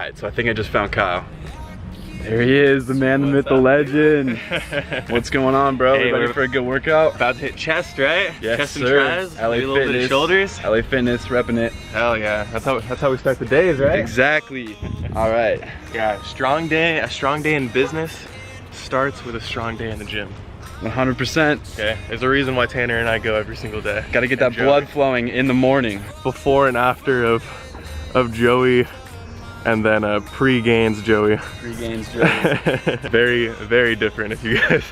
Alright, so I think I just found Kyle. There he is, the man, the myth, the legend. What's going on, bro? Hey, ready for a good workout? About to hit chest, right? Yes, chest sir. and tries, LA maybe a little bit of shoulders. LA Fitness, repping it. Hell yeah, that's how we start the days, right? Exactly. All right. Yeah, a strong day in business starts with a strong day in the gym. 100%. Okay, there's a reason why Tanner and I go every single day. Got to get that blood flowing in the morning. Before and after of Joey, and then pre-gains Joey. Pre-gains Joey. Very, very different if you guys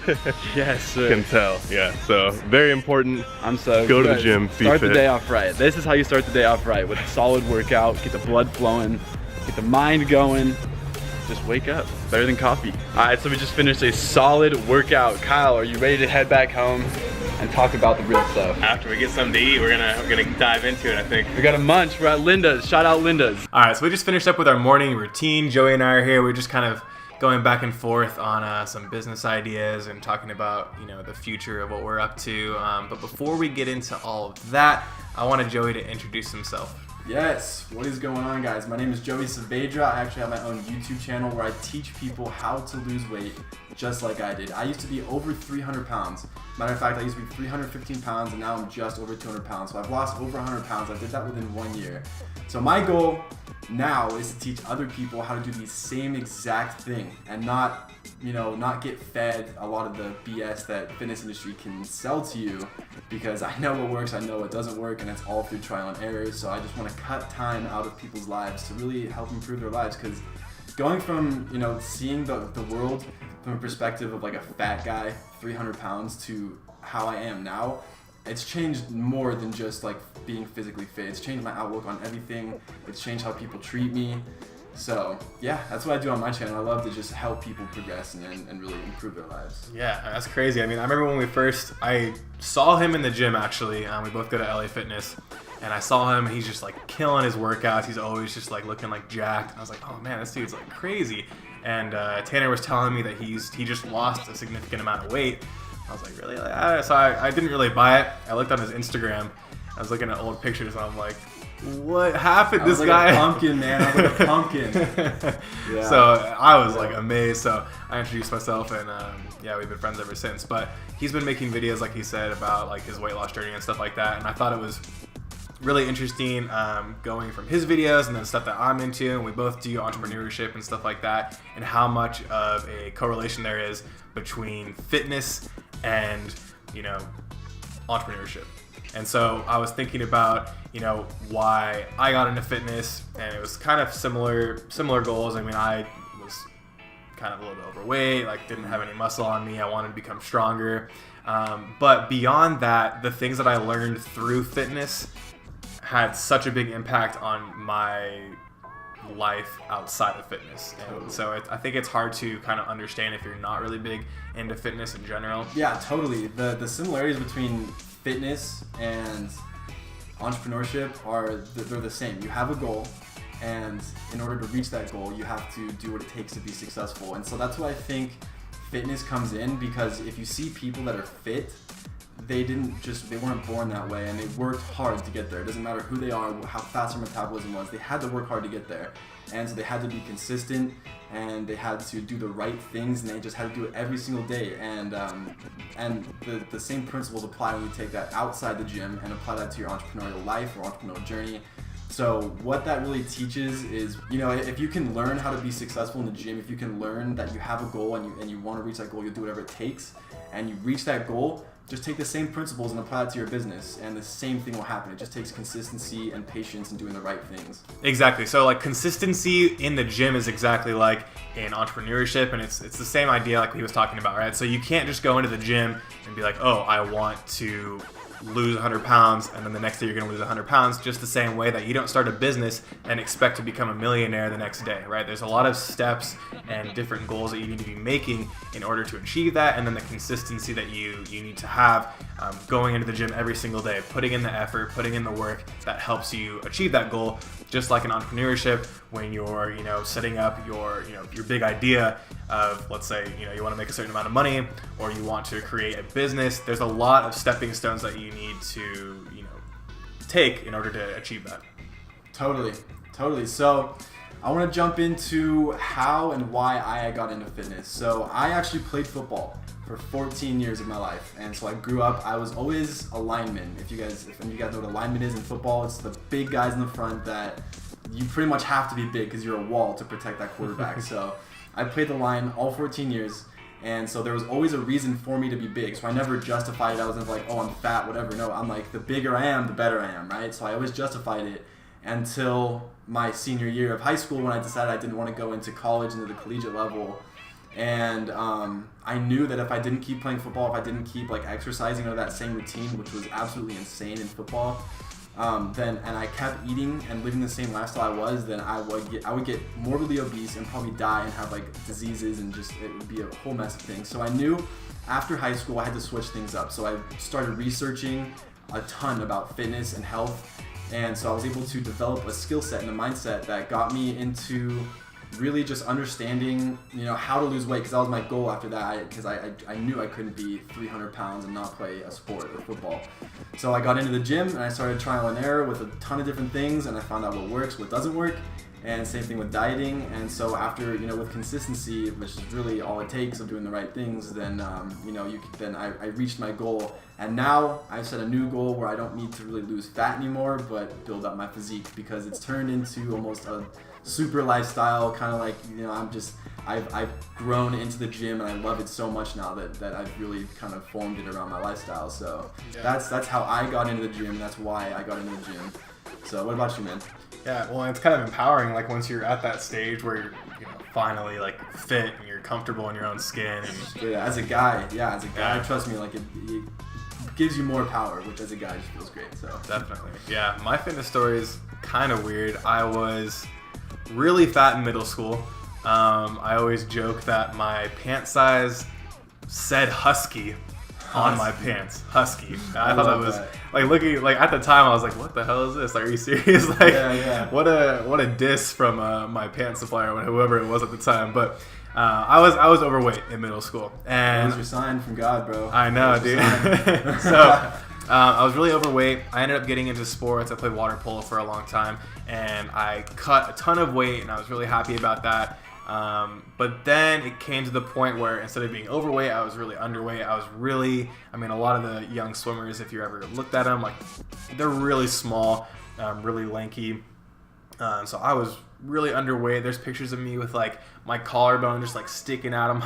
yes, sir. can tell. Yeah, so very important. I'm so Go to the gym, be start fit. the day off right. This is how you start the day off right, with a solid workout, get the blood flowing, get the mind going. Just wake up. Better than coffee. All right, so we just finished a solid workout. Kyle, are you ready to head back home and talk about the real stuff? After we get something to eat, we're gonna dive into it, I think. We got a munch. We're at Linda's. Shout out Linda's. All right, so we just finished up with our morning routine. Joey and I are here. We're just kind of going back and forth on some business ideas and talking about, you know, the future of what we're up to. But before we get into all of that, I wanted Joey to introduce himself. Yes, what is going on, guys? My name is Joey.Saavedra. I actually have my own YouTube channel where I teach people how to lose weight just like I did. I used to be over 300 pounds. Matter of fact, I used to be 315 pounds and now I'm just over 200 pounds. So I've lost over 100 pounds. I did that within 1 year. So my goal now is to teach other people how to do the same exact thing and not get fed a lot of the BS that fitness industry can sell to you, because I know what works, I know what doesn't work, and it's all through trial and errors. So I just want to cut time out of people's lives to really help improve their lives, because going from, seeing the world from a perspective of like a fat guy, 300 pounds, to how I am now, it's changed more than just like being physically fit. It's changed my outlook on everything. It's changed how people treat me. So yeah, that's what I do on my channel. I love to just help people progress and really improve their lives. Yeah, that's crazy. I mean, I remember when I saw him in the gym actually. We both go to LA Fitness, and I saw him. He's just like killing his workouts. He's always just like looking like jacked. I was like, oh man, this dude's like crazy. And Tanner was telling me that he just lost a significant amount of weight. I was like, really? So I didn't really buy it. I looked on his Instagram. I was looking at old pictures, and I'm like, what happened? This guy. I was like a pumpkin, man. I was like a pumpkin. Yeah. So I was like amazed. So I introduced myself, and yeah, we've been friends ever since. But he's been making videos, like he said, about like his weight loss journey and stuff like that. And I thought it was really interesting going from his videos and then stuff that I'm into. And we both do entrepreneurship and stuff like that, and how much of a correlation there is between fitness and, entrepreneurship. And so I was thinking about, why I got into fitness, and it was kind of similar goals. I mean, I was kind of a little bit overweight, like didn't have any muscle on me. I wanted to become stronger. But beyond that, the things that I learned through fitness had such a big impact on my life outside of fitness. And so I think it's hard to kind of understand if you're not really big into fitness in general. Yeah, totally. The similarities between fitness and entrepreneurship they're the same. You have a goal, and in order to reach that goal, you have to do what it takes to be successful. And so that's why I think fitness comes in, because if you see people that are fit, they weren't born that way, and they worked hard to get there. It doesn't matter who they are, how fast their metabolism was, they had to work hard to get there. And so they had to be consistent, and they had to do the right things, and they just had to do it every single day. And the same principles apply when you take that outside the gym and apply that to your entrepreneurial life or entrepreneurial journey. So what that really teaches is, if you can learn how to be successful in the gym, if you can learn that you have a goal and you want to reach that goal, you'll do whatever it takes, and you reach that goal, just take the same principles and apply it to your business, and the same thing will happen. It just takes consistency and patience and doing the right things. Exactly. So like consistency in the gym is exactly like in entrepreneurship, and it's the same idea like he was talking about, right? So you can't just go into the gym and be like, oh, I want to lose 100 pounds, and then the next day you're going to lose 100 pounds, just the same way that you don't start a business and expect to become a millionaire the next day, right? There's a lot of steps and different goals that you need to be making in order to achieve that, and then the consistency that you need to have going into the gym every single day, putting in the effort, putting in the work that helps you achieve that goal. Just like in entrepreneurship, when you're setting up your big idea of, let's say, you want to make a certain amount of money, or you want to create a business, there's a lot of stepping stones that you need to take in order to achieve that. Totally. So I want to jump into how and why I got into fitness. So I actually played football for 14 years of my life, and so I grew up. I was always a lineman. If any of you guys know what a lineman is in football, it's the big guys in the front that you pretty much have to be big because you're a wall to protect that quarterback. So I played the line all 14 years. And so there was always a reason for me to be big. So I never justified it. I wasn't like, oh, I'm fat, whatever. No, I'm like, the bigger I am, the better I am, right? So I always justified it until my senior year of high school when I decided I didn't want to go into college, into the collegiate level. And I knew that if I didn't keep playing football, if I didn't keep like exercising or that same routine, which was absolutely insane in football, and I kept eating and living the same lifestyle I was, then I would get morbidly obese and probably die and have like diseases, and just it would be a whole mess of things. So I knew after high school I had to switch things up. So I started researching a ton about fitness and health, and so I was able to develop a skill set and a mindset that got me into really just understanding, how to lose weight, because that was my goal after that, because I knew I couldn't be 300 pounds and not play a sport or football. So I got into the gym and I started trial and error with a ton of different things, and I found out what works, what doesn't work, and same thing with dieting. And so after, with consistency, which is really all it takes of doing the right things, then, I reached my goal. And now I've set a new goal where I don't need to really lose fat anymore, but build up my physique, because it's turned into almost a super lifestyle, kind of like, I've grown into the gym and I love it so much now that I've really kind of formed it around my lifestyle. So that's how I got into the gym, and that's why I got into the gym. So what about you, man? Yeah, well, it's kind of empowering, like once you're at that stage where you're finally like fit and you're comfortable in your own skin. And as a guy, trust me, like it gives you more power, which as a guy just feels great. So definitely, yeah. My fitness story is kind of weird. I was really fat in middle school. I always joke that my pant size said husky on my pants. Husky. I thought that was like looking like at the time I was like, what the hell is this? Like, are you serious? Like, what a diss from my pants supplier or whoever it was at the time. But I was overweight in middle school, and that was your sign from God, bro. I know, dude. So I was really overweight. I ended up getting into sports. I played water polo for a long time, and I cut a ton of weight, and I was really happy about that. But then it came to the point where instead of being overweight, I was really underweight. A lot of the young swimmers, if you ever looked at them, like they're really small, really lanky. So I was really underweight. There's pictures of me with like my collarbone just like sticking out of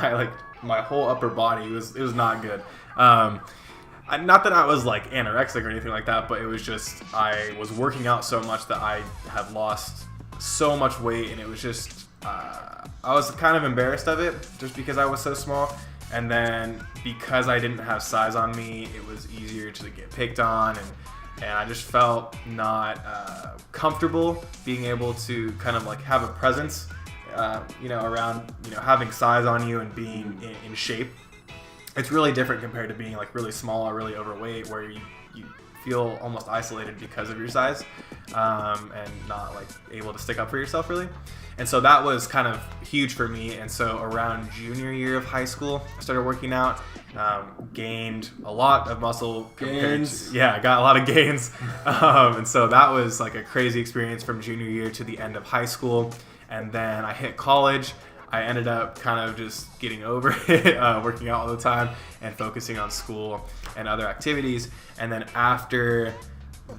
my whole upper body. It was not good. Not that I was like anorexic or anything like that, but it was just I was working out so much that I had lost so much weight, and it was just I was kind of embarrassed of it just because I was so small. And then because I didn't have size on me, it was easier to get picked on, and I just felt not comfortable being able to kind of like have a presence, around, having size on you and being in shape. It's really different compared to being like really small or really overweight, where you feel almost isolated because of your size, and not like able to stick up for yourself really. And so that was kind of huge for me. And so around junior year of high school, I started working out, gained a lot of muscle. I got a lot of gains. And so that was like a crazy experience from junior year to the end of high school. And then I hit college. I ended up kind of just getting over it, working out all the time and focusing on school and other activities. And then after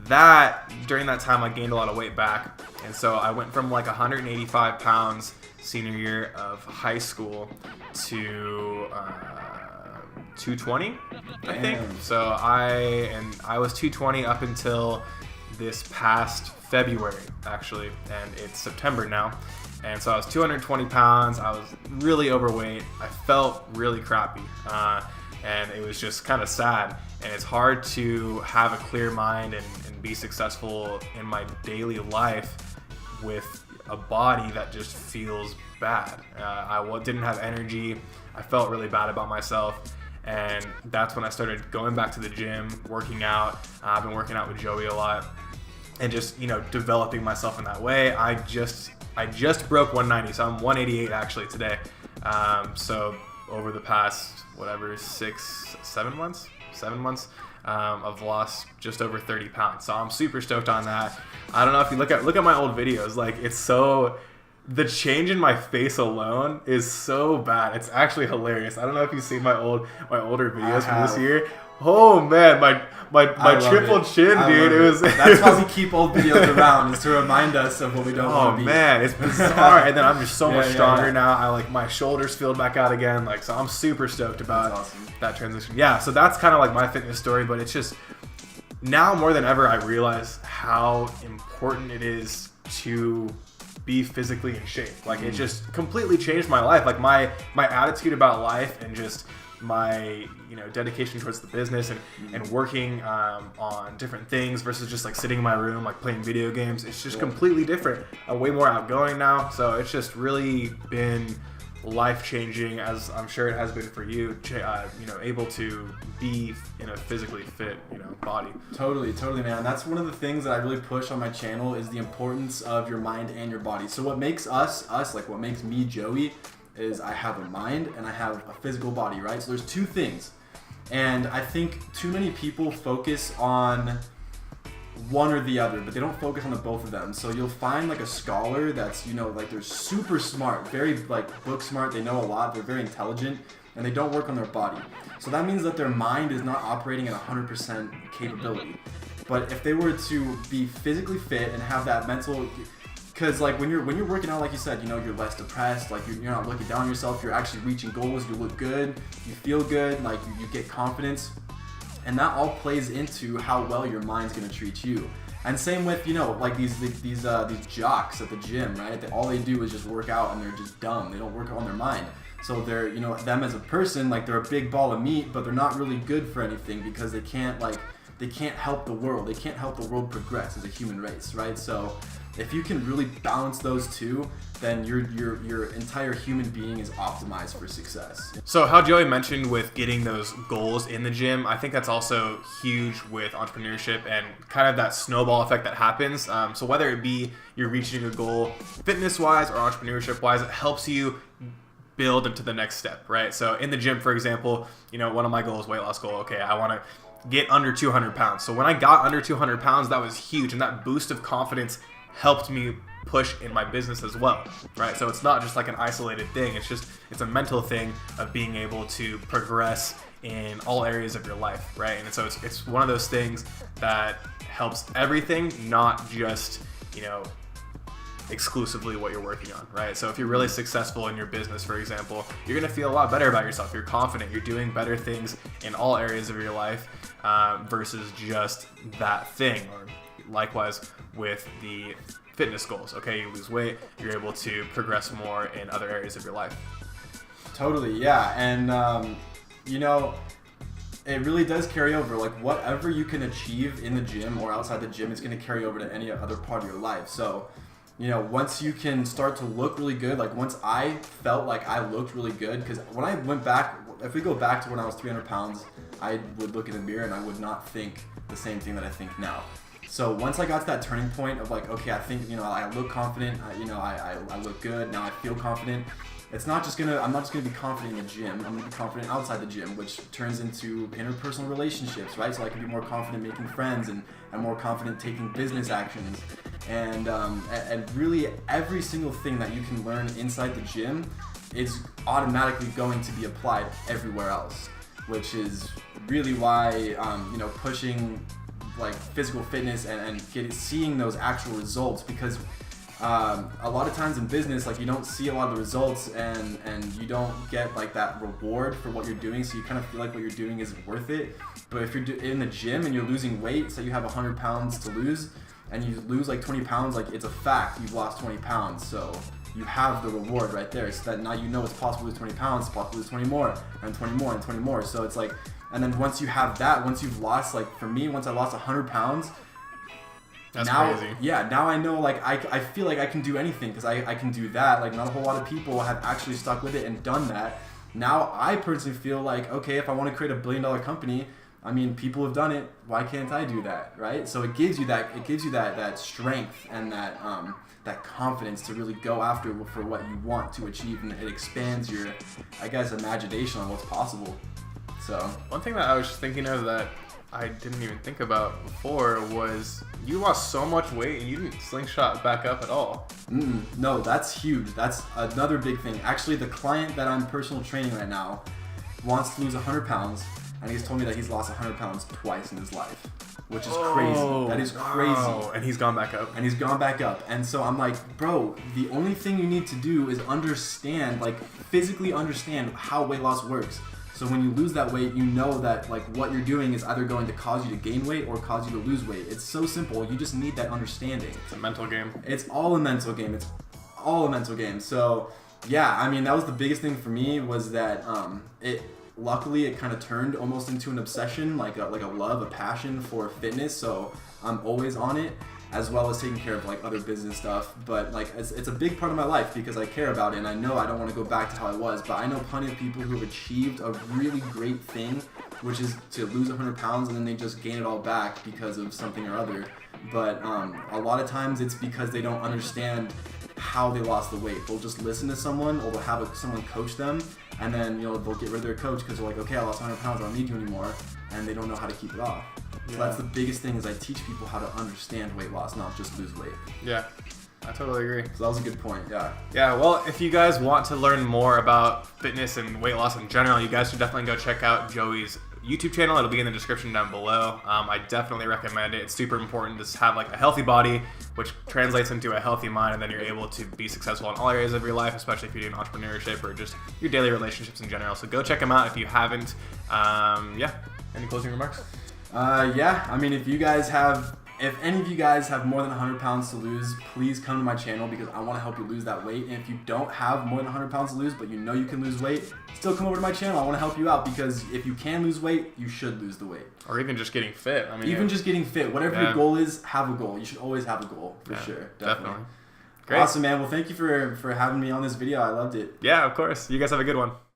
that, during that time, I gained a lot of weight back. And so I went from like 185 pounds senior year of high school to 220, I think. So I was 220 up until this past February, actually, and it's September now. And so I was 220 pounds. I was really overweight. I felt really crappy. And it was just kind of sad. And it's hard to have a clear mind and be successful in my daily life with a body that just feels bad. I didn't have energy. I felt really bad about myself. And that's when I started going back to the gym, working out. I've been working out with Joey a lot. And just, developing myself in that way. I just broke 190, so I'm 188 actually today. So over the past, 7 months, I've lost just over 30 pounds. So I'm super stoked on that. I don't know if you look at my old videos, like it's so the change in my face alone is so bad. It's actually hilarious. I don't know if you've seen my older videos from this year. Oh man, my triple chin, dude. It was. That's why we keep old videos around, is to remind us of what we don't want to be. Oh man, it's bizarre. And then I'm just so much stronger now. I like my shoulders filled back out again. Like, so I'm super stoked about that transition. Yeah, so that's kind of like my fitness story, but it's just now more than ever I realize how important it is to be physically in shape. Like, it just completely changed my life. Like my attitude about life and just my dedication towards the business and working on different things versus just like sitting in my room like playing video games. It's just completely different. I'm way more outgoing now, so it's just really been life-changing, as I'm sure it has been for you, able to be in a physically fit body. Totally, man. That's one of the things that I really push on my channel, is the importance of your mind and your body. So what makes us, like what makes me Joey, is I have a mind and I have a physical body, right? So there's two things. And I think too many people focus on one or the other, but they don't focus on the both of them. So you'll find like a scholar that's, like they're super smart, very like book smart, they know a lot, they're very intelligent, and they don't work on their body. So that means that their mind is not operating at 100% capability. But if they were to be physically fit and have that mental, because like when you're working out, like you said, you're less depressed, like you're not looking down on yourself, you're actually reaching goals, you look good, you feel good, like you get confidence. And that all plays into how well your mind's gonna treat you. And same with, like these jocks at the gym, right? All they do is just work out and they're just dumb. They don't work on their mind. So they're, them as a person, like they're a big ball of meat, but they're not really good for anything because they can't help the world. They can't help the world progress as a human race, right? So if you can really balance those two, then your entire human being is optimized for success. So how Joey mentioned with getting those goals in the gym, I think that's also huge with entrepreneurship and kind of that snowball effect that happens. So whether it be you're reaching a goal fitness-wise or entrepreneurship-wise, it helps you build into the next step, right? So in the gym, for example, one of my goals, weight loss goal, okay, I want to get under 200 pounds. So when I got under 200 pounds, that was huge. And that boost of confidence helped me push in my business as well, right? So it's not just like an isolated thing. It's a mental thing of being able to progress in all areas of your life, right? And so it's one of those things that helps everything, not just, exclusively what you're working on, right? So if you're really successful in your business, for example, you're gonna feel a lot better about yourself. You're confident, you're doing better things in all areas of your life versus just that thing. Or likewise with the fitness goals. Okay, you lose weight, you're able to progress more in other areas of your life. Totally, yeah. And it really does carry over. Like whatever you can achieve in the gym or outside the gym, it's going to carry over to any other part of your life. So once you can start to look really good, like once I felt like I looked really good, because when I went back, if we go back to when I was 300 pounds, I would look in the mirror and I would not think the same thing that I think now. So once I got to that turning point of like, okay, I think, I look confident, I look good, now I feel confident. I'm not just gonna be confident in the gym, I'm gonna be confident outside the gym, which turns into interpersonal relationships, right? So I can be more confident making friends and more confident taking business actions. And really every single thing that you can learn inside the gym is automatically going to be applied everywhere else, which is really why, pushing like physical fitness and seeing those actual results, because a lot of times in business, like you don't see a lot of the results and you don't get like that reward for what you're doing, so you kind of feel like what you're doing isn't worth it. But if you're in the gym and you're losing weight, say you have 100 pounds to lose and you lose like 20 pounds, like it's a fact you've lost 20 pounds, so you have the reward right there. So that now it's possible to lose 20 pounds, it's possible to lose 20 more and 20 more and 20 more. So it's like, and then once you have that, once you've lost, like for me, once I lost 100 pounds, that's now, crazy. Yeah, now I know, like I feel like I can do anything because I can do that. Like not a whole lot of people have actually stuck with it and done that. Now I personally feel like, okay, if I want to create $1 billion company, I mean, people have done it. Why can't I do that, right? So it gives you that strength and that confidence to really go after for what you want to achieve, and it expands your, I guess, imagination on what's possible. So one thing that I was just thinking of that I didn't even think about before was you lost so much weight and you didn't slingshot back up at all. No, that's huge. That's another big thing. Actually, the client that I'm personal training right now wants to lose 100 pounds, and he's told me that he's lost 100 pounds twice in his life, which is crazy. That is crazy. Wow. And he's gone back up. And he's gone back up. And so I'm like, bro, the only thing you need to do is understand, like physically understand how weight loss works. So when you lose that weight, you know that like what you're doing is either going to cause you to gain weight or cause you to lose weight. It's so simple. You just need that understanding. It's a mental game. It's all a mental game. It's all a mental game. So yeah, I mean, that was the biggest thing for me was that luckily it kind of turned almost into an obsession, like a love, a passion for fitness. So I'm always on it, as well as taking care of like other business stuff. But like it's a big part of my life because I care about it, and I know I don't want to go back to how I was, but I know plenty of people who have achieved a really great thing, which is to lose 100 pounds and then they just gain it all back because of something or other. But a lot of times it's because they don't understand how they lost the weight. They'll just listen to someone, or they'll have someone coach them, and then they'll get rid of their coach because they're like, okay, I lost 100 pounds, I don't need you anymore, and they don't know how to keep it off. So that's the biggest thing, is I teach people how to understand weight loss, not just lose weight. Yeah, I totally agree. So that was a good point, yeah. Yeah, well, if you guys want to learn more about fitness and weight loss in general, you guys should definitely go check out Joey's YouTube channel. It'll be in the description down below. I definitely recommend it. It's super important to have like a healthy body, which translates into a healthy mind, and then you're able to be successful in all areas of your life, especially if you're doing entrepreneurship or just your daily relationships in general. So go check him out if you haven't. Yeah, any closing remarks? Yeah, I mean, if any of you guys have more than 100 pounds to lose, please come to my channel because I want to help you lose that weight. And if you don't have more than 100 pounds to lose, but you know you can lose weight, still come over to my channel. I want to help you out because if you can lose weight, you should lose the weight. Or even just getting fit. I mean, even just getting fit. Whatever your goal is, have a goal. You should always have a goal, for sure. Definitely. Great. Awesome, man. Well, thank you for having me on this video. I loved it. Yeah, of course. You guys have a good one.